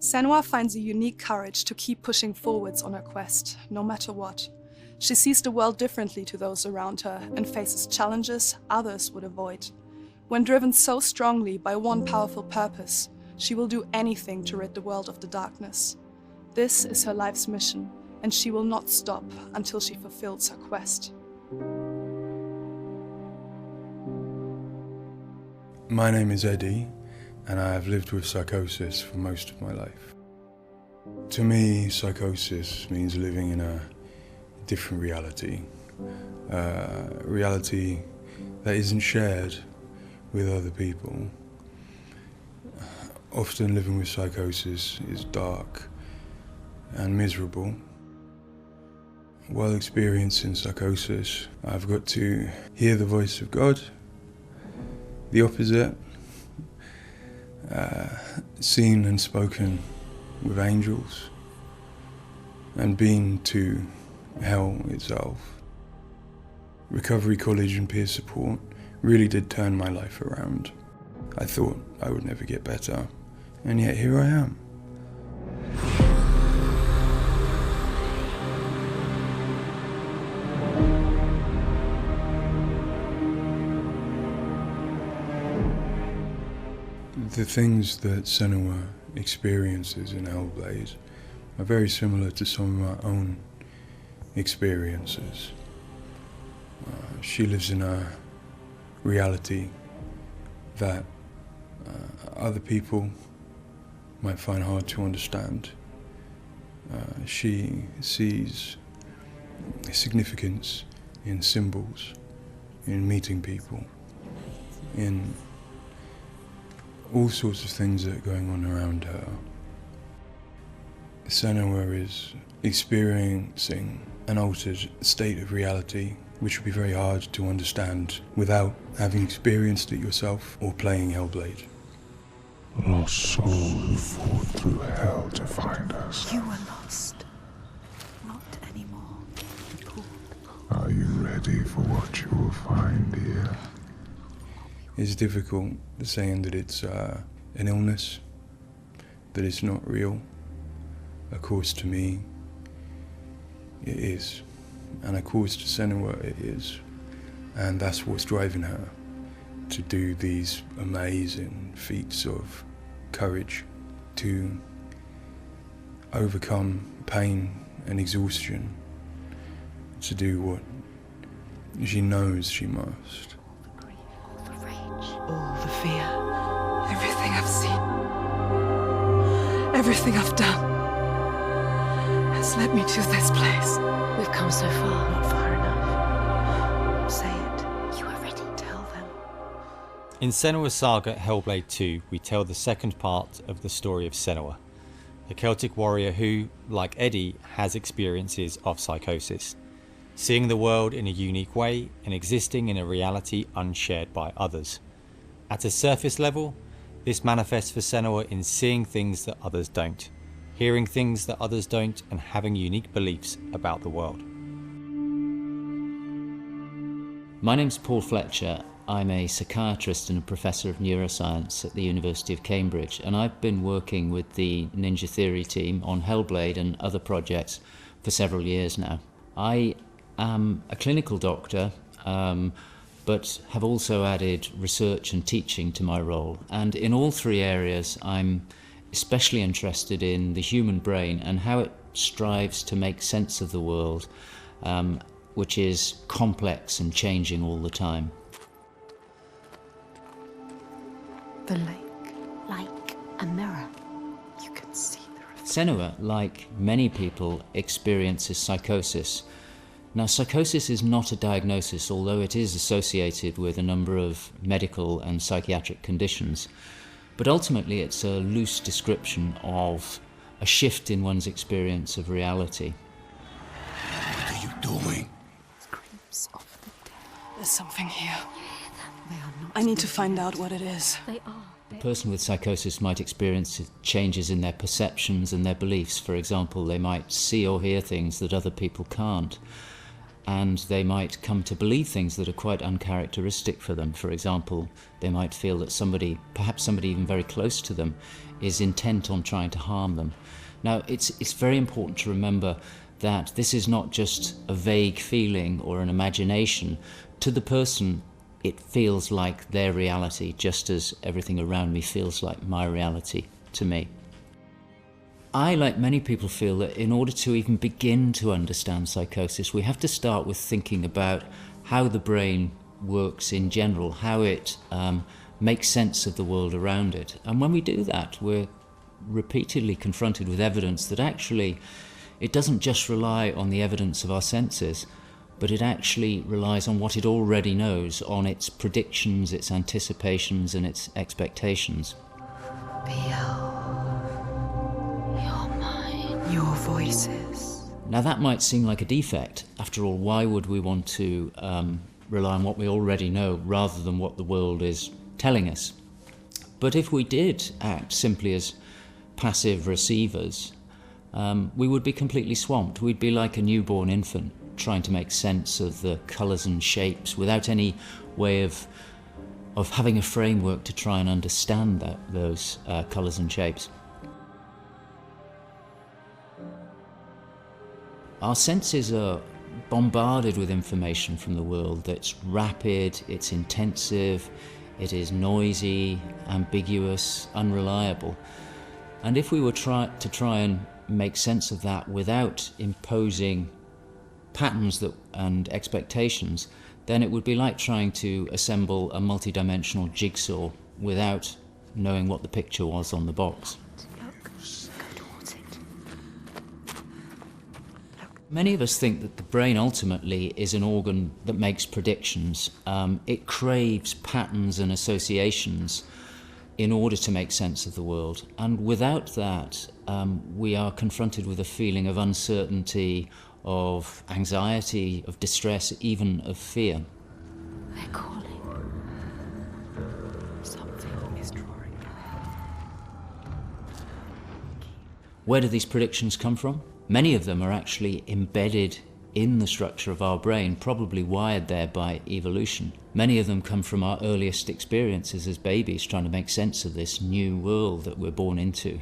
Senua finds a unique courage to keep pushing forwards on her quest, no matter what. She sees the world differently to those around her and faces challenges others would avoid. When driven so strongly by one powerful purpose, she will do anything to rid the world of the darkness. This is her life's mission, and she will not stop until she fulfills her quest. My name is Eddie, and I have lived with psychosis for most of my life. To me, psychosis means living in a different reality, a reality that isn't shared with other people. Often living with psychosis is dark and miserable. While experiencing psychosis, I've got to hear the voice of God, the opposite, seen and spoken with angels, and been to hell itself. Recovery college and peer support really did turn my life around. I thought I would never get better, and yet here I am. The things that Senua experiences in Hellblade are very similar to some of my own experiences. She lives in a reality that other people might find hard to understand. She sees significance in symbols, in meeting people, in all sorts of things that are going on around her. Senua is experiencing an altered state of reality which would be very hard to understand without having experienced it yourself or playing Hellblade. Lost soul who fought through hell to find us. You were lost. Not anymore. Are you ready for what you will find here? It's difficult saying that it's an illness, that it's not real. Of course, to me, it is. And of course, to Senua, it is. And that's what's driving her to do these amazing feats of courage, to overcome pain and exhaustion, to do what she knows she must. All the fear, everything I've seen, everything I've done has led me to this place. We've come so far, not far enough. Say it. You are ready. Tell them. In Senua's Saga Hellblade II, we tell the second part of the story of Senua, a Celtic warrior who, like Eddie, has experiences of psychosis, seeing the world in a unique way and existing in a reality unshared by others. At a surface level, this manifests for Senua in seeing things that others don't, hearing things that others don't, and having unique beliefs about the world. My name's Paul Fletcher. I'm a psychiatrist and a professor of neuroscience at the University of Cambridge, and I've been working with the Ninja Theory team on Hellblade and other projects for several years now. I am a clinical doctor, but have also added research and teaching to my role. And in all three areas, I'm especially interested in the human brain and how it strives to make sense of the world, which is complex and changing all the time. The lake, like a mirror. You can see the reflection. Senua, like many people, experiences psychosis. Now, psychosis is not a diagnosis, although it is associated with a number of medical and psychiatric conditions. But ultimately, it's a loose description of a shift in one's experience of reality. What are you doing? Screams of the dead. There's something here. They are not. I need to find out what it is. They are. A person with psychosis might experience changes in their perceptions and their beliefs. For example, they might see or hear things that other people can't. and they might come to believe things that are quite uncharacteristic for them. For example, they might feel that somebody, perhaps somebody even very close to them, is intent on trying to harm them. Now, it's very important to remember that this is not just a vague feeling or an imagination. To the person, it feels like their reality, just as everything around me feels like my reality to me. I, like many people, feel that in order to even begin to understand psychosis, we have to start with thinking about how the brain works in general, how it makes sense of the world around it. And when we do that, we're repeatedly confronted with evidence that actually it doesn't just rely on the evidence of our senses, but it actually relies on what it already knows, on its predictions, its anticipations, and its expectations. Your voices. Now that might seem like a defect. After all, why would we want to rely on what we already know rather than what the world is telling us? But if we did act simply as passive receivers, we would be completely swamped. We'd be like a newborn infant trying to make sense of the colours and shapes without any way of having a framework to try and understand those colours and shapes. Our senses are bombarded with information from the world that's rapid, it's intensive, it is noisy, ambiguous, unreliable. And if we were to try and make sense of that without imposing patterns and expectations, then it would be like trying to assemble a multidimensional jigsaw without knowing what the picture was on the box. Many of us think that the brain ultimately is an organ that makes predictions. It craves patterns and associations in order to make sense of the world. And without that, we are confronted with a feeling of uncertainty, of anxiety, of distress, even of fear. They're calling. Something is drawing near. Where do these predictions come from? Many of them are actually embedded in the structure of our brain, probably wired there by evolution. Many of them come from our earliest experiences as babies, trying to make sense of this new world that we're born into.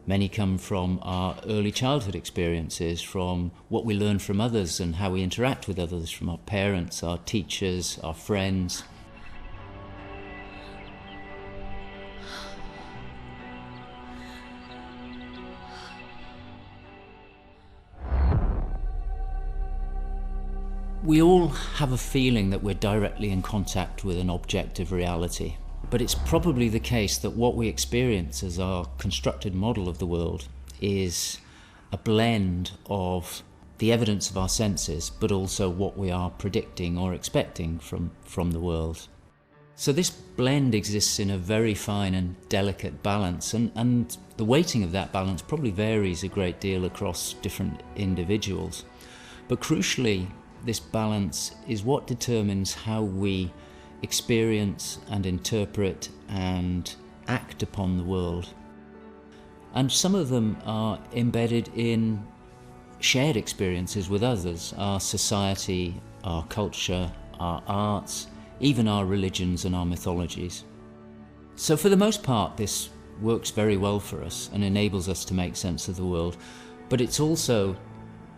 Many come from our early childhood experiences, from what we learn from others and how we interact with others, from our parents, our teachers, our friends. We all have a feeling that we're directly in contact with an objective reality, but it's probably the case that what we experience as our constructed model of the world is a blend of the evidence of our senses, but also what we are predicting or expecting from the world. So this blend exists in a very fine and delicate balance, and the weighting of that balance probably varies a great deal across different individuals. But crucially, this balance is what determines how we experience and interpret and act upon the world. And some of them are embedded in shared experiences with others, our society, our culture, our arts, even our religions and our mythologies. So for the most part, this works very well for us and enables us to make sense of the world, but it's also,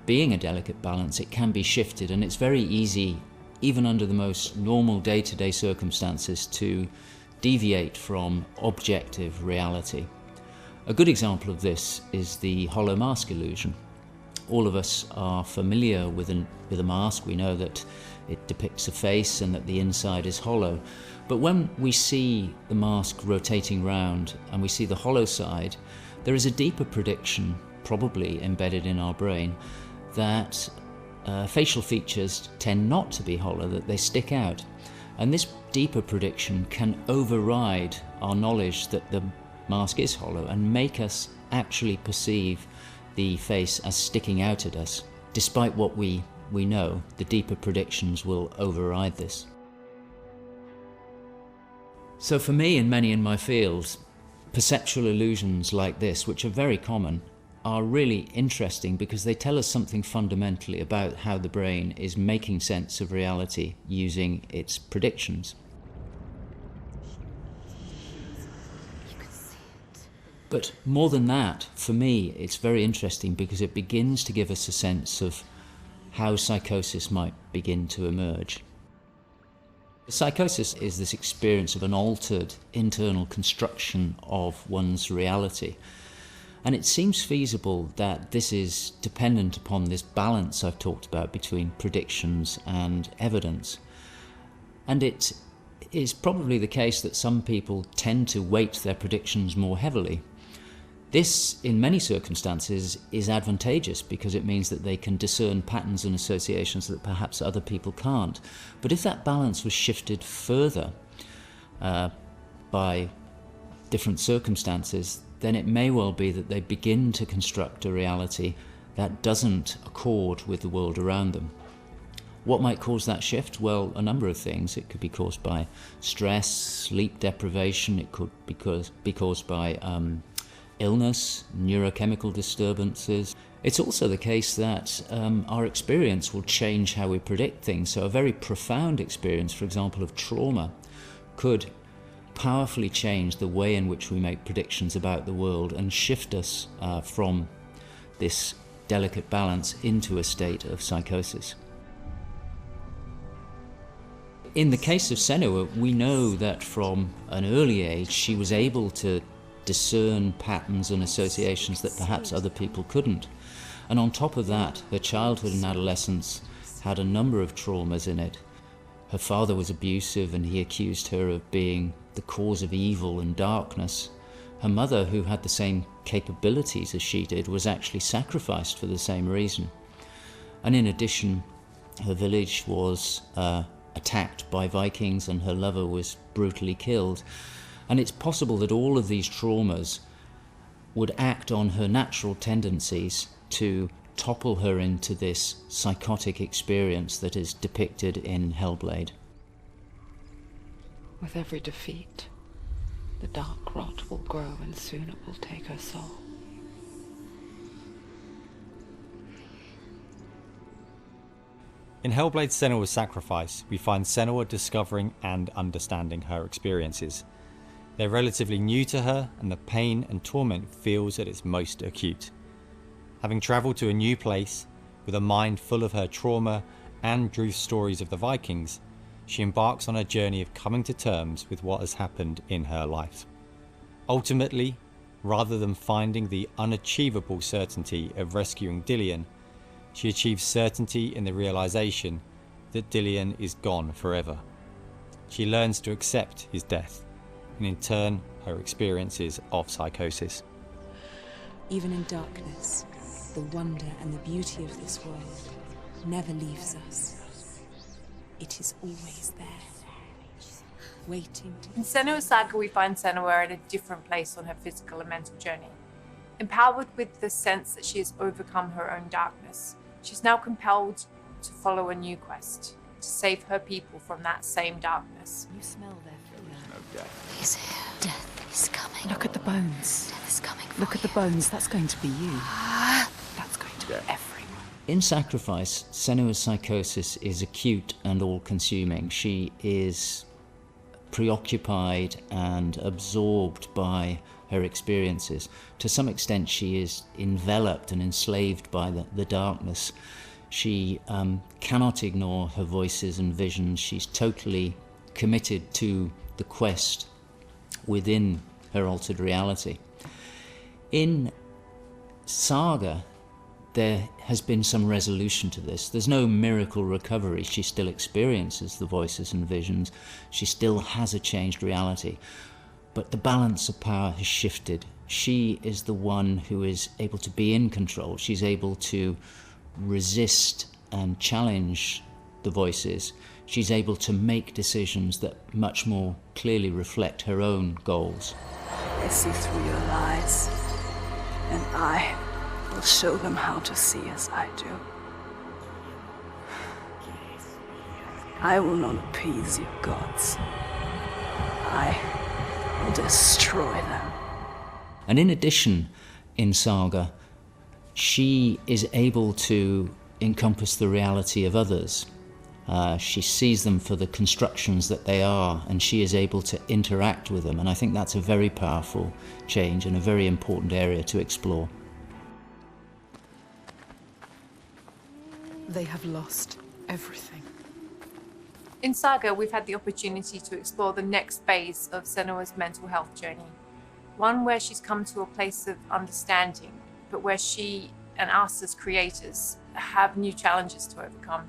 being a delicate balance, it can be shifted, and it's very easy, even under the most normal day-to-day circumstances, to deviate from objective reality. A good example of this is the hollow mask illusion. All of us are familiar with a mask. We know that it depicts a face and that the inside is hollow. But when we see the mask rotating round and we see the hollow side, there is a deeper prediction, probably embedded in our brain, that facial features tend not to be hollow, that they stick out. And this deeper prediction can override our knowledge that the mask is hollow and make us actually perceive the face as sticking out at us. Despite what we know, the deeper predictions will override this. So for me and many in my field, perceptual illusions like this, which are very common, are really interesting because they tell us something fundamentally about how the brain is making sense of reality using its predictions. But more than that, for me, it's very interesting because it begins to give us a sense of how psychosis might begin to emerge. Psychosis is this experience of an altered internal construction of one's reality. And it seems feasible that this is dependent upon this balance I've talked about between predictions and evidence. And it is probably the case that some people tend to weight their predictions more heavily. This, in many circumstances, is advantageous because it means that they can discern patterns and associations that perhaps other people can't. But if that balance was shifted further by different circumstances, then it may well be that they begin to construct a reality that doesn't accord with the world around them. What might cause that shift? Well, a number of things. It could be caused by stress, sleep deprivation. It could be caused by illness, neurochemical disturbances. It's also the case that our experience will change how we predict things. So a very profound experience, for example, of trauma, could powerfully change the way in which we make predictions about the world and shift us from this delicate balance into a state of psychosis. In the case of Senua, we know that from an early age she was able to discern patterns and associations that perhaps other people couldn't. And on top of that, her childhood and adolescence had a number of traumas in it. Her father was abusive and he accused her of being the cause of evil and darkness. Her mother, who had the same capabilities as she did, was actually sacrificed for the same reason. And in addition, her village was attacked by Vikings and her lover was brutally killed. And it's possible that all of these traumas would act on her natural tendencies to topple her into this psychotic experience that is depicted in Hellblade. With every defeat, the dark rot will grow and soon it will take her soul. In Hellblade Senua's Sacrifice, we find Senua discovering and understanding her experiences. They're relatively new to her, and the pain and torment feels at its most acute. Having travelled to a new place, with a mind full of her trauma and truth stories of the Vikings, she embarks on a journey of coming to terms with what has happened in her life. Ultimately, rather than finding the unachievable certainty of rescuing Dillion, she achieves certainty in the realization that Dillion is gone forever. She learns to accept his death, and in turn, her experiences of psychosis. Even in darkness, the wonder and the beauty of this world never leaves us. It is always there, waiting to... In Senua's Saga, we find Senua at a different place on her physical and mental journey. Empowered with the sense that she has overcome her own darkness, she's now compelled to follow a new quest, to save her people from that same darkness. You smell their fear. He's here. Death is coming. Look at the bones. Death is coming. Look at the bones. That's going to be you. That's going to be everyone. In Sacrifice, Senua's psychosis is acute and all-consuming. She is preoccupied and absorbed by her experiences. To some extent, she is enveloped and enslaved by the darkness. She cannot ignore her voices and visions. She's totally committed to the quest within her altered reality. In Saga, there has been some resolution to this. There's no miracle recovery. She still experiences the voices and visions. She still has a changed reality. But the balance of power has shifted. She is the one who is able to be in control. She's able to resist and challenge the voices. She's able to make decisions that much more clearly reflect her own goals. They see through your lies, and I will show them how to see as I do. I will not appease your gods. I will destroy them. And in addition, in Saga, She is able to encompass the reality of others. She sees them for the constructions that they are, and she is able to interact with them. And I think that's a very powerful change and a very important area to explore. They have lost everything. In Saga, we've had the opportunity to explore the next phase of Senua's mental health journey. One where she's come to a place of understanding, but where she and us as creators have new challenges to overcome.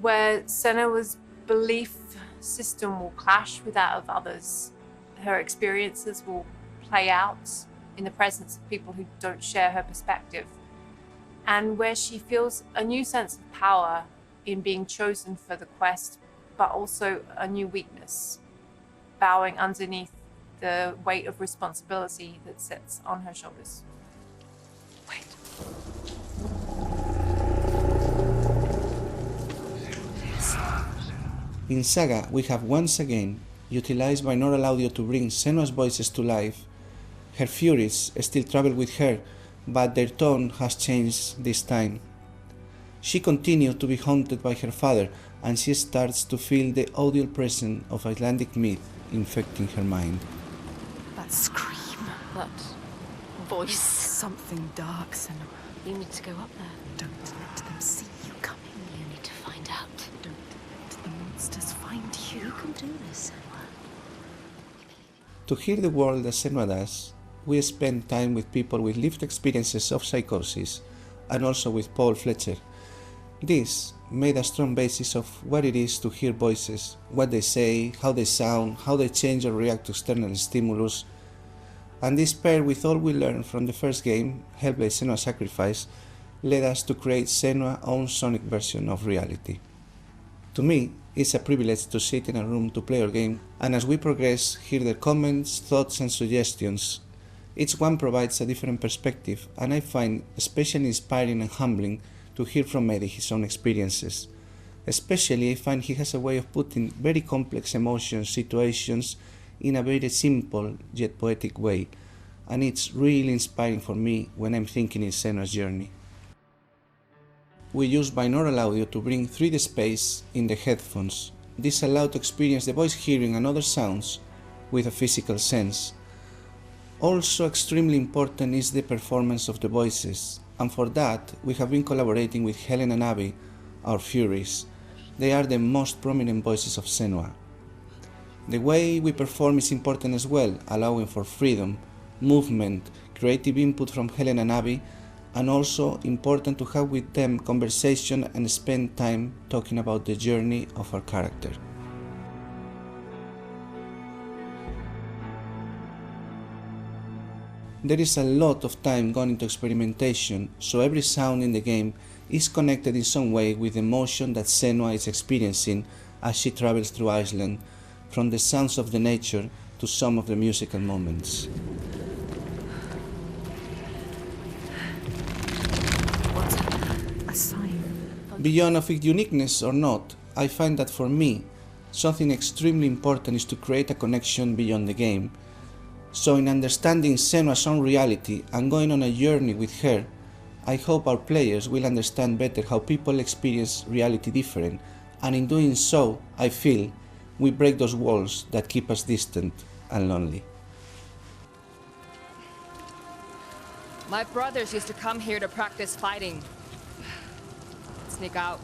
Where Senua's belief system will clash with that of others. Her experiences will play out in the presence of people who don't share her perspective. And where she feels a new sense of power in being chosen for the quest, but also a new weakness, bowing underneath the weight of responsibility that sits on her shoulders. Wait. In Saga, we have once again utilized binaural audio to bring Senua's voices to life. Her furies still travel with her, but their tone has changed this time. She continues to be haunted by her father, and she starts to feel the audio presence of Icelandic myth infecting her mind. That scream, that voice. Something dark, Senua. You need to go up there. Don't let them see you coming. You need to find out. Don't let the monsters find you. You can do this, Senua. To hear the world as Senua does, we spend time with people with lived experiences of psychosis, and also with Paul Fletcher. This made a strong basis of what it is to hear voices, what they say, how they sound, how they change or react to external stimulus. And this paired with all we learned from the first game, Hellblade: Senua's Sacrifice, led us to create Senua's own sonic version of reality. To me, it's a privilege to sit in a room to play our game, and as we progress, hear their comments, thoughts and suggestions. Each one provides a different perspective, and I find especially inspiring and humbling to hear from Eddie his own experiences. Especially I find he has a way of putting very complex emotions, situations in a very simple yet poetic way, and it's really inspiring for me when I'm thinking in Senua's journey. We use binaural audio to bring 3D space in the headphones. This allows to experience the voice hearing and other sounds with a physical sense. Also extremely important is the performance of the voices, and for that we have been collaborating with Helen and Abby, our Furies. They are the most prominent voices of Senua. The way we perform is important as well, allowing for freedom, movement, creative input from Helen and Abby, and also important to have with them conversation and spend time talking about the journey of our character. There is a lot of time gone into experimentation, so every sound in the game is connected in some way with the emotion that Senua is experiencing as she travels through Iceland, from the sounds of the nature to some of the musical moments. What's a sign? Beyond of its uniqueness or not, I find that for me, something extremely important is to create a connection beyond the game. So in understanding Senua's own reality and going on a journey with her, I hope our players will understand better how people experience reality different, and in doing so, I feel, we break those walls that keep us distant and lonely. My brothers used to come here to practice fighting. Sneak out.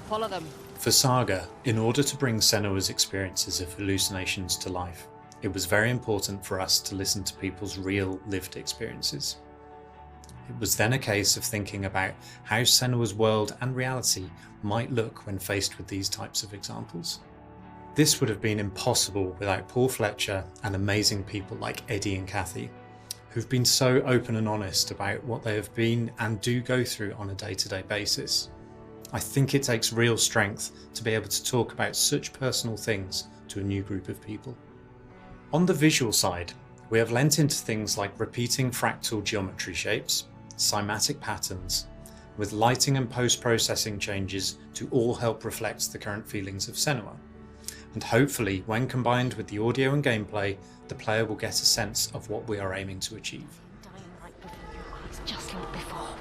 Follow them. For Saga, in order to bring Senua's experiences of hallucinations to life, it was very important for us to listen to people's real lived experiences. It was then a case of thinking about how Senua's world and reality might look when faced with these types of examples. This would have been impossible without Paul Fletcher and amazing people like Eddie and Kathy, who've been so open and honest about what they have been and do go through on a day-to-day basis. I think it takes real strength to be able to talk about such personal things to a new group of people. On the visual side, we have lent into things like repeating fractal geometry shapes, cymatic patterns, with lighting and post-processing changes to all help reflect the current feelings of Senua. And hopefully, when combined with the audio and gameplay, the player will get a sense of what we are aiming to achieve. Dying right before your eyes, just like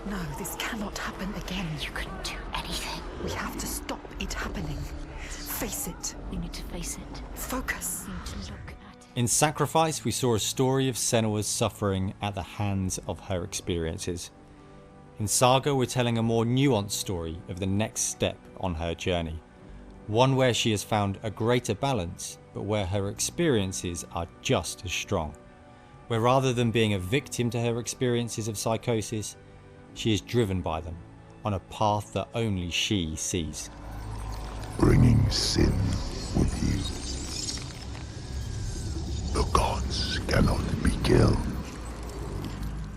No, this cannot happen again. You couldn't do anything. We have to stop it happening. Face it. You need to face it. Focus. You need to look at it. In Sacrifice, we saw a story of Senua's suffering at the hands of her experiences. In Saga, we're telling a more nuanced story of the next step on her journey. One where she has found a greater balance, but where her experiences are just as strong. Where rather than being a victim to her experiences of psychosis, she is driven by them on a path that only she sees. Bringing sin with you. The gods cannot be killed.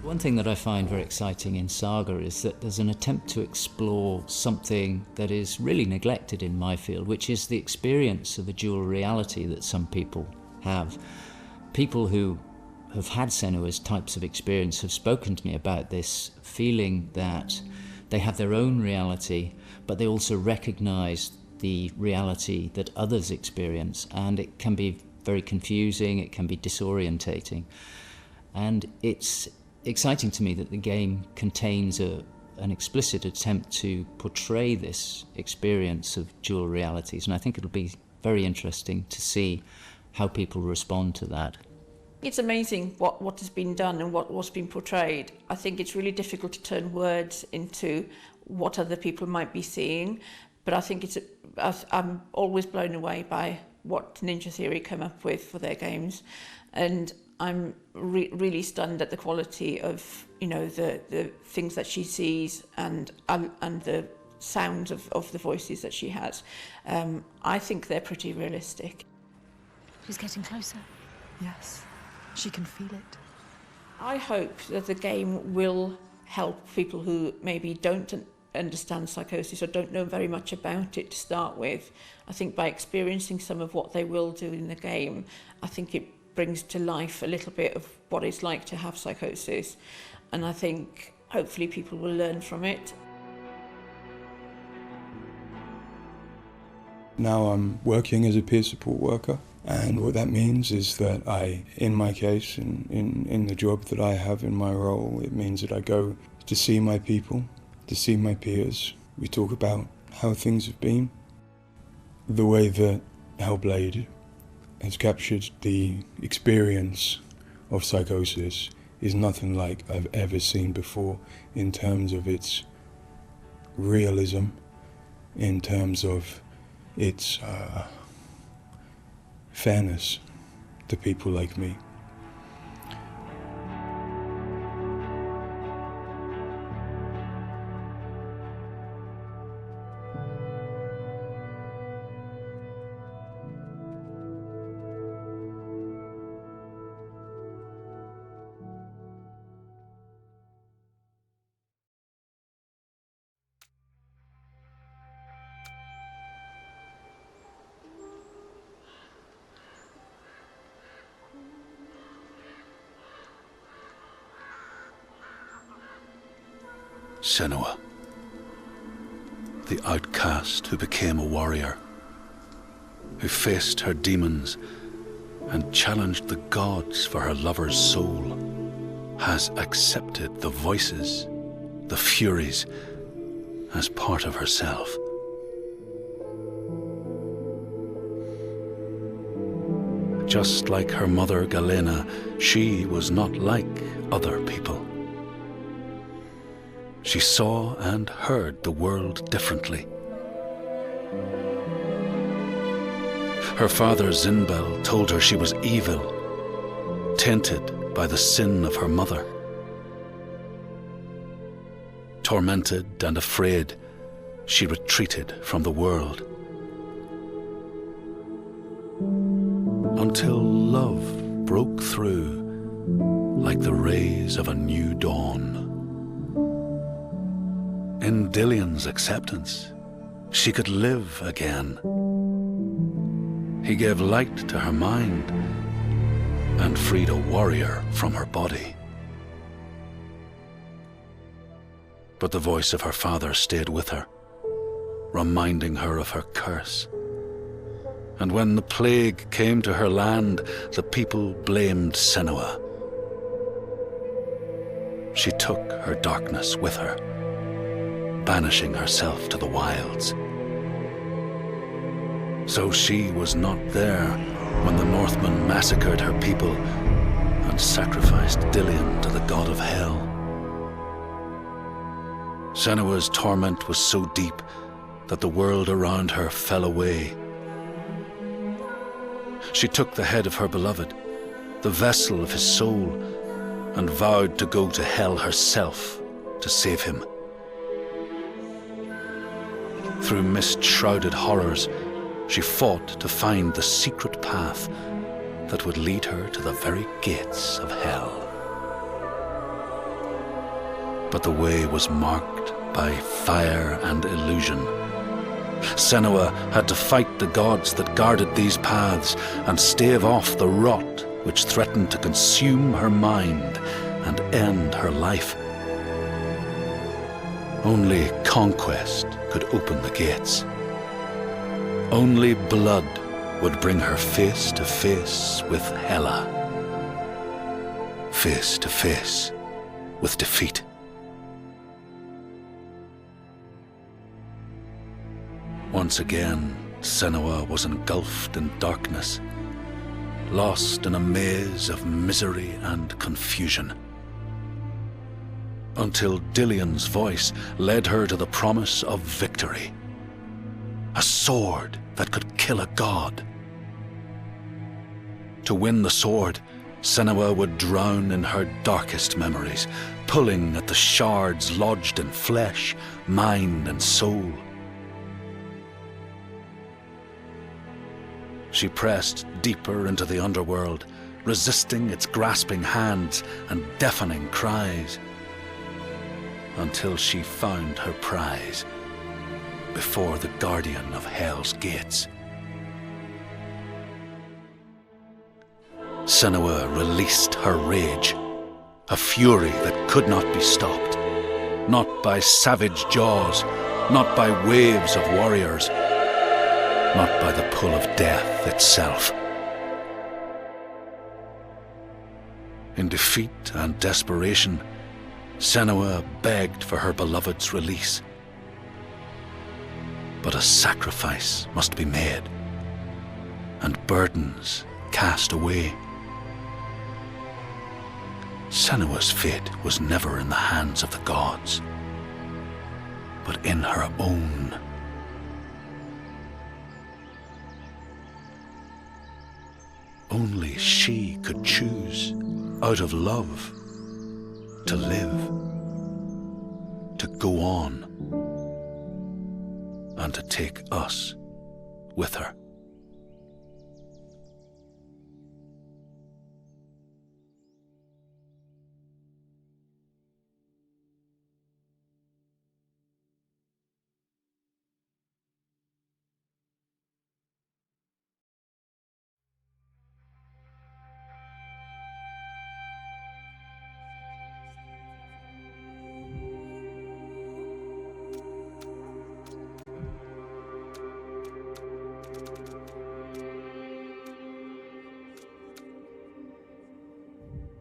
One thing that I find very exciting in Saga is that there's an attempt to explore something that is really neglected in my field, which is the experience of a dual reality that some people have. People who have had Senua's types of experience have spoken to me about this feeling that they have their own reality, but they also recognize the reality that others experience, and it can be very confusing, it can be disorientating. And it's exciting to me that the game contains an explicit attempt to portray this experience of dual realities, and I think it'll be very interesting to see how people respond to that. It's amazing what has been done and what's been portrayed. I think it's really difficult to turn words into what other people might be seeing, but I think I'm always blown away by what Ninja Theory come up with for their games, and I'm really stunned at the quality of, you know, the things that she sees and the sounds of the voices that she has. I think they're pretty realistic. She's getting closer. Yes, she can feel it. I hope that the game will help people who maybe don't understand psychosis or don't know very much about it to start with. I think by experiencing some of what they will do in the game, I think it brings to life a little bit of what it's like to have psychosis, and I think hopefully people will learn from it. Now I'm working as a peer support worker, and what that means is that in my case, in the job that I have in my role, it means that I go to see my people, to see my peers. We talk about how things have been. The way that Hellblade has captured the experience of psychosis is nothing like I've ever seen before in terms of its realism, in terms of its fairness to people like me. Senua, the outcast who became a warrior, who faced her demons and challenged the gods for her lover's soul, has accepted the voices, the furies, as part of herself. Just like her mother Galena, she was not like other people. She saw and heard the world differently. Her father Zinbel told her she was evil, tainted by the sin of her mother. Tormented and afraid, she retreated from the world. Until love broke through like the rays of a new dawn. In Dillion's acceptance, she could live again. He gave light to her mind and freed a warrior from her body. But the voice of her father stayed with her, reminding her of her curse. And when the plague came to her land, the people blamed Senua. she took her darkness with her, banishing herself to the wilds. So she was not there when the Northmen massacred her people and sacrificed Dilian to the god of hell. Senua's torment was so deep that the world around her fell away. She took the head of her beloved, the vessel of his soul, and vowed to go to hell herself to save him. Through mist-shrouded horrors, she fought to find the secret path that would lead her to the very gates of hell. But the way was marked by fire and illusion. Senua had to fight the gods that guarded these paths and stave off the rot which threatened to consume her mind and end her life. Only conquest could open the gates. Only blood would bring her face to face with Hela, face to face with defeat. Once again, Senua was engulfed in darkness, lost in a maze of misery and confusion, until Dilian's voice led her to the promise of victory. A sword that could kill a god. To win the sword, Senua would drown in her darkest memories, pulling at the shards lodged in flesh, mind, and soul. She pressed deeper into the underworld, resisting its grasping hands and deafening cries, until she found her prize before the guardian of Hell's gates. Senua released her rage, a fury that could not be stopped, not by savage jaws, not by waves of warriors, not by the pull of death itself. In defeat and desperation, Senua begged for her beloved's release. But a sacrifice must be made, and burdens cast away. Senua's fate was never in the hands of the gods, but in her own. Only she could choose, out of love, to live, to go on, and to take us with her.